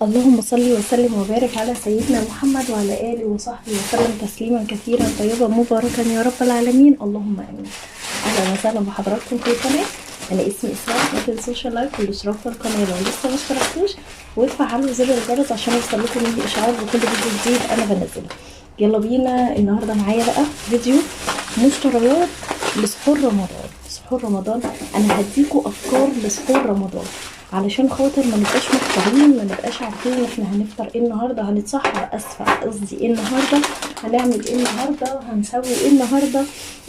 اللهم صل وسلم وبارك على سيدنا محمد وعلى آله وصحبه وسلم تسليما كثيرا طيبا مباركا يا رب العالمين، اللهم امين. اهلا وسهلا بحضراتكم في القناه. انا اسمي اسراء، ما تنسوش اللايك والاشتراك في القناه لو لسه ما اشتركتوش، وتفعلوا زر الجرس عشان يوصلكم مني اشعار بكل فيديو جديد انا بنزله. يلا بينا. النهارده معايا بقى فيديو مشتريات لسحور رمضان. سحور رمضان انا هديكوا افكار لسحور رمضان علشان خاطر ما نبقاش محتارين، ما نبقاش عارفين احنا هنفطر ايه النهارده، هنتسحر قصدي ايه النهارده، هنعمل ايه النهارده، هنسوي ايه النهارده،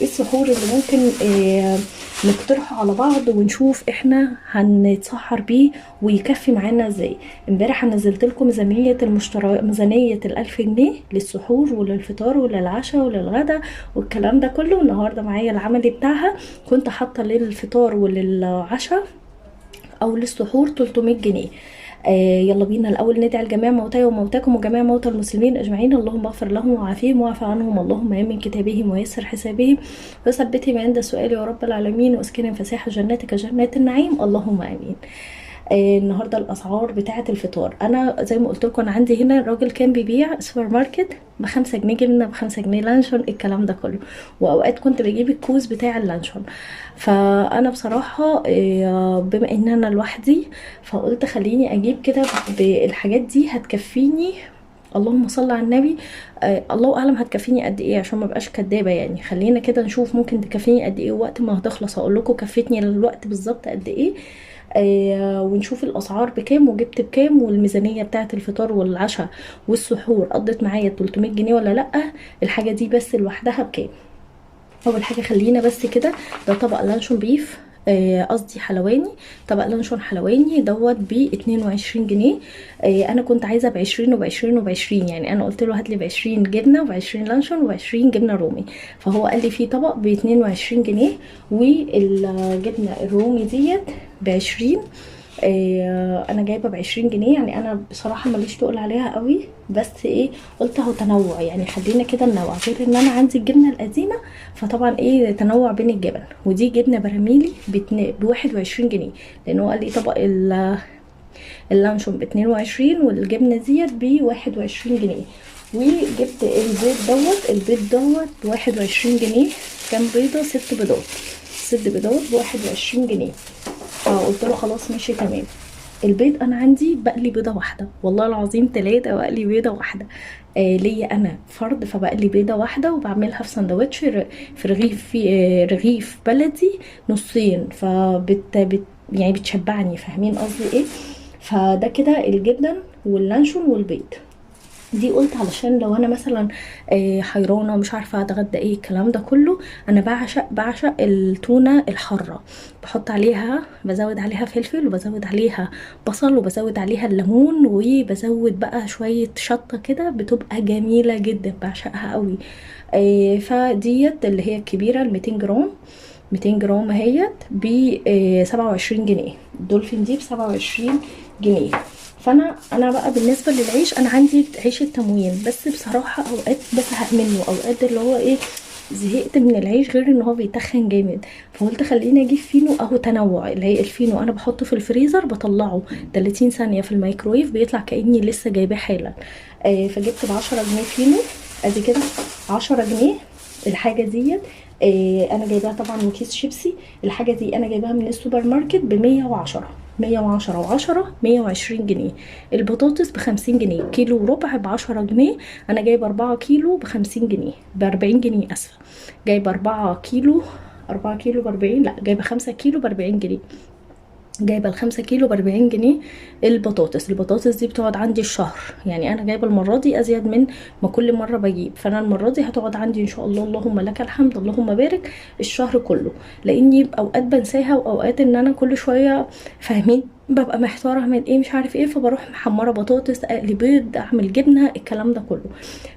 ايه السحور اللي ممكن نقترحه على بعض ونشوف احنا هنتسحر بيه ويكفي معانا ازاي. امبارح انا نزلت لكم ميزانيه ال1000 جنيه للسحور وللفطار وللعشاء وللغدا والكلام ده كله. النهارده معايا العملي بتاعها، كنت حاطه للفطار وللعشاء او للسحور 300 جنيه. يلا بينا. الاول ندعي لجميع موتاي وموتاكم وجميع موتى المسلمين اجمعين، اللهم اغفر لهم وعافيهم واعف عنهم، اللهم يمن كتابهم ويسر حسابهم وثبتهم عند السؤال يا رب العالمين، واسكنهم فساح جناتك جنات النعيم، اللهم امين. النهارده الاسعار بتاعه الفطار، انا زي ما قلت لكم انا عندي هنا الراجل كان بيبيع سوبر ماركت ب5 جنيه جبنه، ب5 جنيه لانشون، الكلام ده كله. واوقات كنت بجيب الكوز بتاع اللانشون. فانا بصراحه بما ان انا لوحدي فقلت خليني اجيب كده بالحاجات دي هتكفيني. اللهم صل على النبي. الله اعلم هتكفيني قد ايه عشان ما بقاش كدابه، يعني خلينا كده نشوف ممكن تكفيني قد ايه، وقت ما هتخلص هقول لكم كفتني الوقت بالظبط قد ايه. ونشوف الاسعار بكام وجبت بكام، والميزانيه بتاعه الفطار والعشاء والسحور قضت معايا 300 جنيه ولا لا، الحاجه دي بس لوحدها بكام. اول حاجه خلينا بس كده، ده طبق لانشون بيف، قصدي حلواني. طبق لانشون حلواني دوت ب22 جنيه. انا كنت عايزه ب20 وب20 وب20، يعني انا قلت له هات لي ب20 جبنه وب20 لانشون وب20 جبنه رومي، فهو قال لي في طبق ب22 جنيه، والجبنه الرومي ديت ب20. انا جايبه ب20 جنيه، يعني انا بصراحه ماليش تقول عليها قوي، بس ايه قلت اهو تنوع، يعني خلينا كده ننوع، غير ان انا عندي الجبنه القديمه، فطبعا ايه تنوع بين الجبن. ودي جبنه براميلي ب21 جنيه، لان هو قال لي طبق اللانشون ب22 والجبنه ديت ب21 جنيه. وجبت البيض دوت ب21 جنيه، كام بيضه؟ 6 بيضات. 6 بيضات ب21 جنيه. فقلت له خلاص ماشي تمام. البيض انا عندي بقلي بيضه واحده، والله العظيم 3 بقلي بيضه واحده. ليا انا فرد، فبقلي بيضه واحده وبعملها في سندوتش في رغيف، في رغيف بلدي نصين، يعني بتشبعني، فاهمين قصدي ايه؟ فده كده الجبن واللانشون والبيض. دي قلت علشان لو انا مثلا حيرانه مش عارفه اتغدى ايه الكلام ده كله. انا بعشق التونه الحاره، بحط عليها، بزود عليها فلفل وبزود عليها بصل وبزود عليها الليمون وبزود بقى شويه شطه كده، بتبقى جميله جدا، بعشقها قوي. فديت اللي هي الكبيره ال200 جرام. 200 جرام اهيت ب 27 جنيه. الدولفين دي ب27 جنيه. فانا بقى بالنسبه للعيش، انا عندي عيش التموين، بس بصراحه اوقات بزهق منه، اوقات اللي هو ايه زهقت من العيش، غير ان هو بيتخن جامد. فقلت خليني اجيب فينو اهو تنوع. اللي هي الفينو انا بحطه في الفريزر، بطلعه 30 ثانيه في الميكرويف، بيطلع كاني لسه جايباه حالا. فجبت ب10 جنيه فينو، ادي كده 10 جنيه. الحاجه ديت انا جايباها طبعا من كيس شيبسي. الحاجه دي انا جايباها من السوبر ماركت ب110. 110 و10 120 جنيه. البطاطس ب50 جنيه، كيلو وربع ب10 جنيه. انا جايبه 4 كيلو ب50 جنيه، ب40 جنيه اسفه. جايبه 4 كيلو، 4 كيلو ب40، لا جايبه 5 كيلو ب40 جنيه. جايبه ال5 كيلو ب40 جنيه. البطاطس دي بتقعد عندي الشهر، يعني انا جايبه المره دي ازيد من ما كل مره بجيب، فانا المره دي هتقعد عندي ان شاء الله، اللهم لك الحمد اللهم بارك، الشهر كله. لاني اوقات بنساها، واوقات ان انا كل شويه فاهمين ببقى محتاره اعمل ايه مش عارف ايه، فبروح محمره بطاطس، اقلي بيض، اعمل جبنه، الكلام ده كله.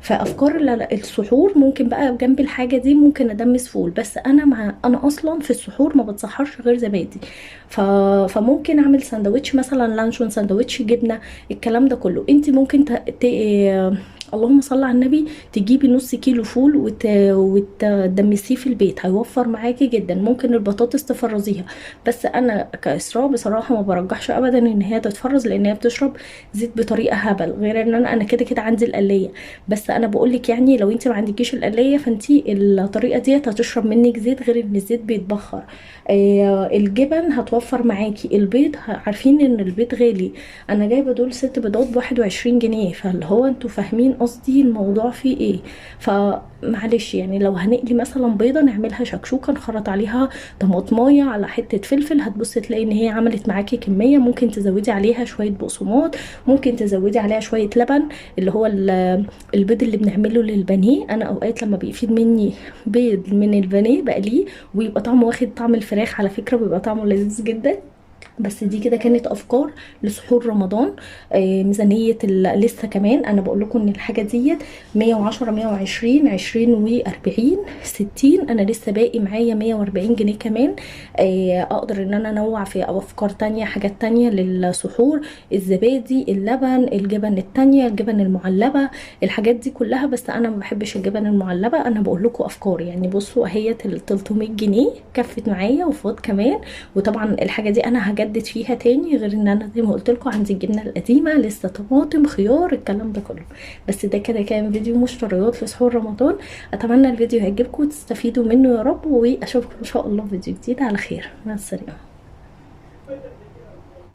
فافكار السحور ممكن بقى جنب الحاجه دي ممكن ادمس فول، بس انا اصلا في السحور ما بتسحرش غير زبادي. فممكن اعمل ساندوتش مثلا لانشون، ساندوتش جبنه، الكلام ده كله. انت ممكن اللهم صل على النبي، تجيبي نص كيلو فول وتدمسيه في البيت، هيوفر معاكي جدا. ممكن البطاطس تفرزيها، بس انا كاسراء بصراحه ما برجحش ابدا ان هي تتفرز، لان هي بتشرب زيت بطريقه هبل. غير ان انا كده كده عندي القلايه، بس انا بقول لك يعني لو انت ما عندكيش القلايه فانت الطريقه ديت هتشرب منك زيت، غير ان الزيت بيتبخر. الجبن هتوفر معاكي. البيض عارفين ان البيض غالي، انا جايبه دول 6 بيضات ب21 جنيه، فاللي هو انتوا فاهمين قصدي الموضوع فيه ايه. فمعلش يعني لو هنقلي مثلا بيضه نعملها شكشوكه، نخرط عليها طماطمايه على حته فلفل، هتبص تلاقي ان هي عملت معاكي كميه. ممكن تزودي عليها شويه بقسماط، ممكن تزودي عليها شويه لبن، اللي هو البيض اللي بنعمله للبانيه. انا اوقات لما بيفيد مني بيض من البانيه بقليه، ويبقى طعمه واخد طعم الفراخ، على فكره بيبقى طعمه لذيذ جدا. بس دي كده كانت افكار لسحور رمضان. ميزانيه لسه كمان انا بقول لكم ان الحاجه ديت 110 120 20 و40 60، انا لسه باقي معايا 140 جنيه كمان. اقدر ان انا انوع في افكار تانية، حاجات تانية للسحور، الزبادي، اللبن، الجبن التانية، الجبن المعلبه، الحاجات دي كلها. بس انا ما بحبش الجبن المعلبه، انا بقول لكم افكار يعني. بصوا اهي 300 جنيه كفت معايا وفاض كمان. وطبعا الحاجه دي انا هجدد فيها تاني، غير ان انا زي ما قلت لكم عندي الجبنه القديمه لسه، طماطم، خيار، الكلام ده كله. بس ده كده كان فيديو مشتريات لسحور رمضان. اتمنى الفيديو يعجبكم وتستفيدوا منه يا رب، واشوفكم ان شاء الله في فيديو جديد على خير. مع السلامه.